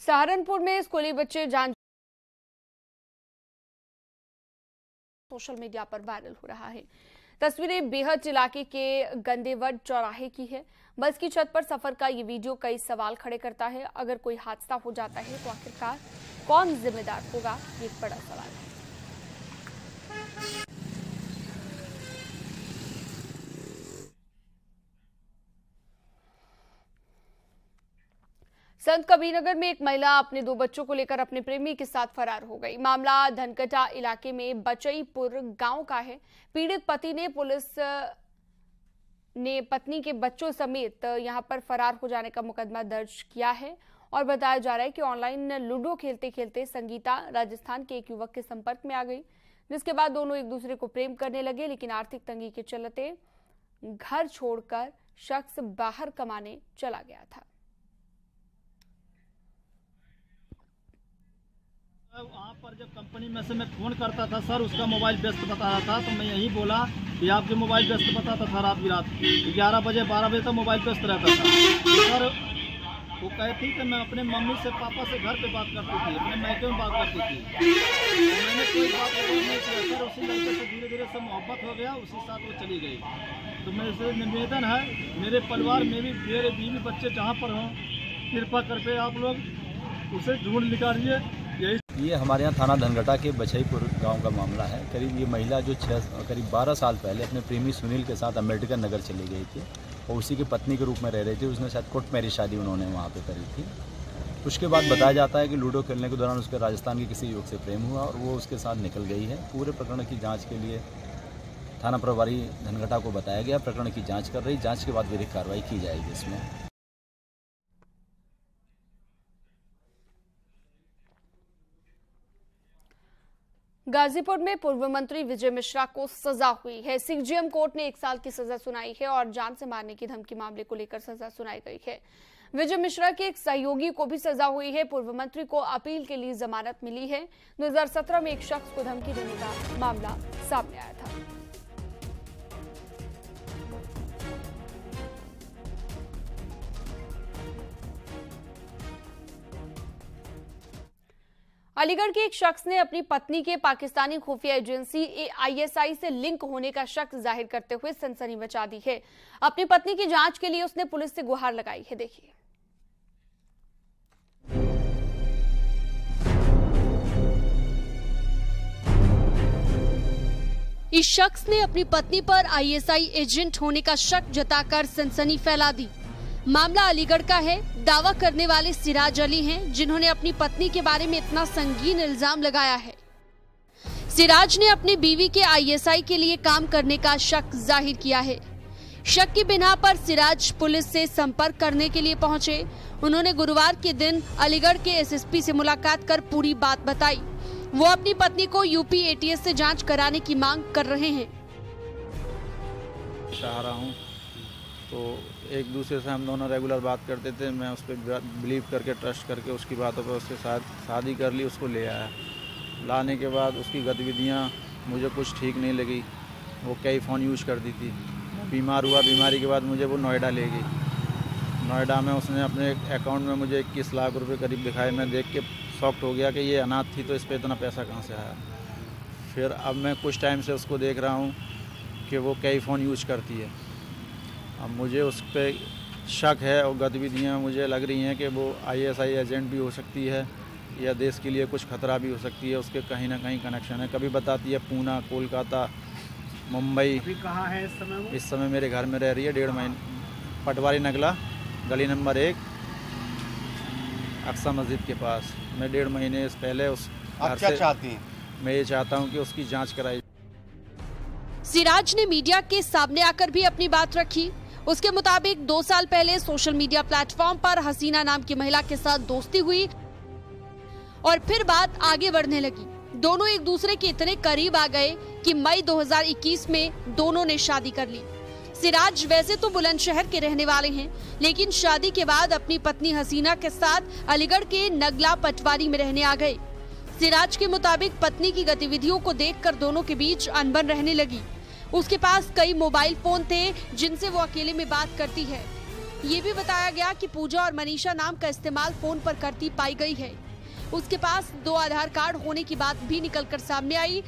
सहारनपुर में स्कूली बच्चे जान सोशल मीडिया पर वायरल हो रहा है। तस्वीरें बेहद इलाके के गंदेवड चौराहे की है। बस की छत पर सफर का ये वीडियो कई सवाल खड़े करता है। अगर कोई हादसा हो जाता है तो आखिरकार कौन जिम्मेदार होगा, ये एक बड़ा सवाल है। संत कबीरनगर में एक महिला अपने 2 बच्चों को लेकर अपने प्रेमी के साथ फरार हो गई। मामला धनकटा इलाके में बचईपुर गांव का है। पीड़ित पति ने पुलिस ने पत्नी के बच्चों समेत यहां पर फरार हो जाने का मुकदमा दर्ज किया है और बताया जा रहा है कि ऑनलाइन लूडो खेलते खेलते संगीता राजस्थान के एक युवक के संपर्क में आ गई, जिसके बाद दोनों एक दूसरे को प्रेम करने लगे। लेकिन आर्थिक तंगी के चलते घर छोड़कर शख्स बाहर कमाने चला गया था। वहाँ पर जब कंपनी में से मैं फ़ोन करता था सर, उसका मोबाइल व्यस्त बता रहा था, तो मैं यही बोला कि आपके मोबाइल व्यस्त बताता था। रात की रात 11 बजे 12 बजे तक मोबाइल व्यस्त रहता था सर। वो कहती कि मैं अपने मम्मी से पापा से घर पे बात करती थी, अपने मायके में बात करती थी। तो मैंने कोई बात नहीं किया सर। उसी लड़के से धीरे धीरे सब मोहब्बत हो गया, उसी साथ वो चली गई। तो मेरे से निवेदन है, मेरे परिवार में भी मेरे बीवी बच्चे जहाँ पर हों, कृपा करके आप लोग उसे ढूंढ निकालिए। ये हमारे यहाँ थाना धनकटा के बचईपुर गांव का मामला है। करीब ये महिला जो करीब 12 साल पहले अपने प्रेमी सुनील के साथ अम्बेडकर नगर चली गई थी और उसी की पत्नी के रूप में रह रही थी। उसने शायद कोर्ट मैरिज शादी उन्होंने वहाँ पे करी थी। उसके बाद बताया जाता है कि लूडो खेलने के दौरान उसके राजस्थान के किसी युवक से प्रेम हुआ और वो उसके साथ निकल गई है। पूरे प्रकरण की जाँच के लिए थाना प्रभारी धनकटा को बताया गया। प्रकरण की जाँच कर रही, जाँच के बाद विधिक कार्रवाई की जाएगी इसमें। गाजीपुर में पूर्व मंत्री विजय मिश्रा को सजा हुई है। सीजेएम कोर्ट ने 1 साल की सजा सुनाई है और जान से मारने की धमकी मामले को लेकर सजा सुनाई गई है। विजय मिश्रा के एक सहयोगी को भी सजा हुई है। पूर्व मंत्री को अपील के लिए जमानत मिली है। 2017 में एक शख्स को धमकी देने का मामला सामने आया था। अलीगढ़ के एक शख्स ने अपनी पत्नी के पाकिस्तानी खुफिया एजेंसी ISI से लिंक होने का शक जाहिर करते हुए सनसनी मचा दी है। अपनी पत्नी की जांच के लिए उसने पुलिस से गुहार लगाई है। देखिए। इस शख्स ने अपनी पत्नी पर ISI एजेंट होने का शक जताकर सनसनी फैला दी। मामला अलीगढ़ का है। दावा करने वाले सिराज अली हैं, जिन्होंने अपनी पत्नी के बारे में इतना संगीन इल्जाम लगाया है। सिराज ने अपनी बीवी के ISI के लिए काम करने का शक जाहिर किया है। शक की बिना पर सिराज पुलिस से संपर्क करने के लिए पहुंचे। उन्होंने गुरुवार के दिन अलीगढ़ के SSP से मुलाकात कर पूरी बात बताई। वो अपनी पत्नी को UP ATS से जांच कराने की मांग कर रहे हैं। चाह रहा हूँ तो एक दूसरे से हम दोनों रेगुलर बात करते थे। मैं उस पर बिलीव करके, ट्रस्ट करके उसकी बातों पर उसके साथ शादी कर ली। उसको ले आया। लाने के बाद उसकी गतिविधियाँ मुझे कुछ ठीक नहीं लगी। वो कई फ़ोन यूज़ करती थी। बीमार हुआ, बीमारी के बाद मुझे वो नोएडा ले गई। नोएडा में उसने अपने अकाउंट में मुझे 21 लाख रुपए करीब दिखाए। मैं देख के शॉक्ड हो गया कि ये अनाथ थी तो इस पर इतना पैसा कहाँ से आया। फिर अब मैं कुछ टाइम से उसको देख रहा हूँ कि वो कई फ़ोन यूज़ करती है। अब मुझे उस पर शक है और गतिविधियाँ मुझे लग रही हैं कि वो ISI एजेंट भी हो सकती है या देश के लिए कुछ खतरा भी हो सकती है। उसके कहीं ना कहीं कनेक्शन है। कभी बताती है पूना, कोलकाता, मुंबई। अभी कहाँ है इस समय वो? इस समय मेरे घर में रह रही है 1.5 महीने। पटवारी नगला, गली नंबर 1, अक्सा मस्जिद के पास। मैं 1.5 महीने पहले उस घर से चाहती हैं? मैं ये चाहता हूँ कि उसकी जाँच कराई। सिराज ने मीडिया के सामने आकर भी अपनी बात रखी। उसके मुताबिक 2 साल पहले सोशल मीडिया प्लेटफॉर्म पर हसीना नाम की महिला के साथ दोस्ती हुई और फिर बात आगे बढ़ने लगी। दोनों एक दूसरे के इतने करीब आ गए कि मई 2021 में दोनों ने शादी कर ली। सिराज वैसे तो बुलंदशहर के रहने वाले हैं, लेकिन शादी के बाद अपनी पत्नी हसीना के साथ अलीगढ़ के नगला पटवारी में रहने आ गए। सिराज के मुताबिक पत्नी की गतिविधियों को देखकर दोनों के बीच अनबन रहने लगी। उसके पास कई मोबाइल फोन थे जिनसे वो अकेले में बात करती है। ये भी बताया गया कि पूजा और मनीषा नाम का इस्तेमाल फोन पर करती पाई गई है। उसके पास 2 आधार कार्ड होने की बात भी निकलकर सामने आई,